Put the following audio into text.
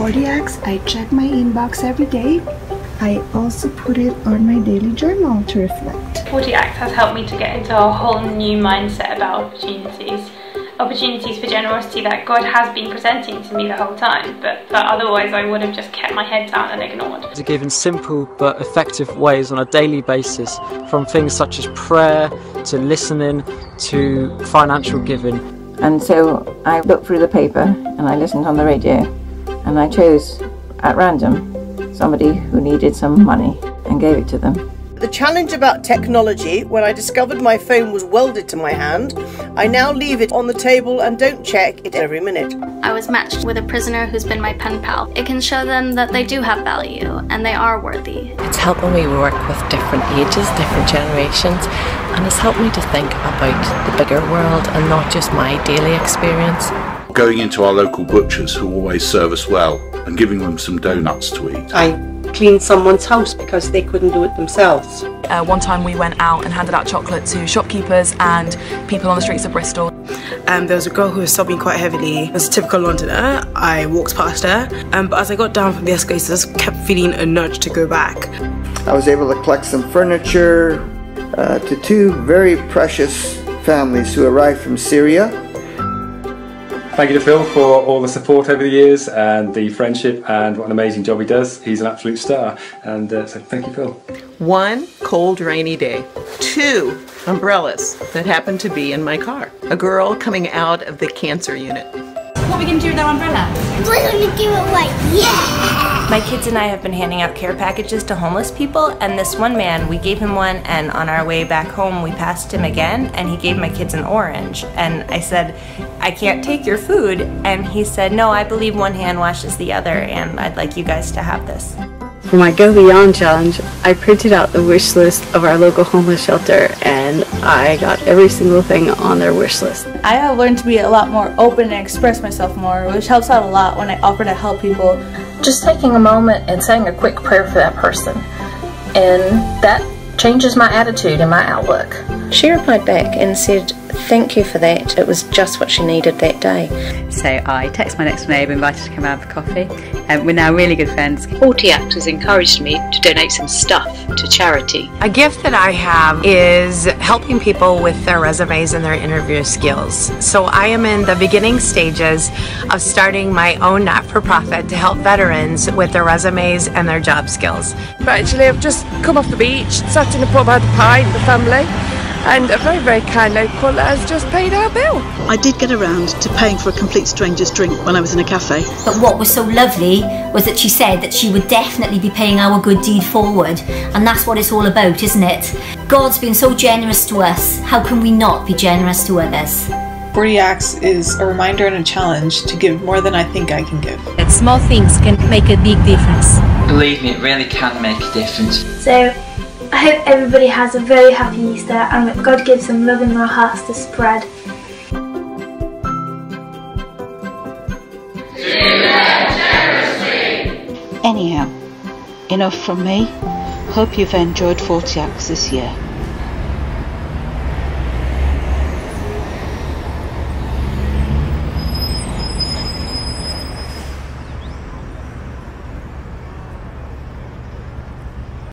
40 acts, I check my inbox every day. I also put it on my daily journal to reflect. 40 acts has helped me to get into a whole new mindset about opportunities for generosity that God has been presenting to me the whole time, but otherwise I would have just kept my head down and ignored. To give in simple but effective ways on a daily basis, from things such as prayer to listening to financial giving. And so I looked through the paper and I listened on the radio, and I chose at random somebody who needed some money and gave it to them. The challenge about technology, when I discovered my phone was welded to my hand, I now leave it on the table and don't check it every minute. I was matched with a prisoner who's been my pen pal. It can show them that they do have value and they are worthy. It's helping me work with different ages, different generations, and it's helped me to think about the bigger world and not just my daily experience. Going into our local butchers who always serve us well and giving them some donuts to eat. I cleaned someone's house because they couldn't do it themselves. One time we went out and handed out chocolate to shopkeepers and people on the streets of Bristol. There was a girl who was sobbing quite heavily. As a typical Londoner, I walked past her, but as I got down from the escalators, I just kept feeling a nudge to go back. I was able to collect some furniture to two very precious families who arrived from Syria. Thank you to Phil for all the support over the years and the friendship, and what an amazing job he does. He's an absolute star, and so thank you, Phil. 1 cold rainy day, 2 umbrellas that happened to be in my car. A girl coming out of the cancer unit. What are we going to do with our umbrella? We're going to give it away, yeah! My kids and I have been handing out care packages to homeless people, and this one man, we gave him one, and on our way back home we passed him again, and he gave my kids an orange. And I said, I can't take your food, and he said, no, I believe one hand washes the other, and I'd like you guys to have this. For my Go Beyond challenge, I printed out the wish list of our local homeless shelter, and I got every single thing on their wish list. I have learned to be a lot more open and express myself more, which helps out a lot when I offer to help people. Just taking a moment and saying a quick prayer for that person, and that changes my attitude and my outlook. She replied back and said, thank you for that, it was just what she needed that day. So I texted my next door neighbour, invited her to come out for coffee, and we're now really good friends. 40 Acts has encouraged me to donate some stuff to charity. A gift that I have is helping people with their resumes and their interview skills. So I am in the beginning stages of starting my own not-for-profit to help veterans with their resumes and their job skills. But actually I've just come off the beach, sat in a pub, had a pint with the family, and a very, very kind local has just paid our bill. I did get around to paying for a complete stranger's drink when I was in a cafe. But what was so lovely was that she said that she would definitely be paying our good deed forward, and that's what it's all about, isn't it? God's been so generous to us, how can we not be generous to others? 40 Acts is a reminder and a challenge to give more than I think I can give. That small things can make a big difference. Believe me, it really can make a difference. So, I hope everybody has a very happy Easter and that God gives them love in their hearts to spread. Anyhow, enough from me. Hope you've enjoyed 40 Acts this year.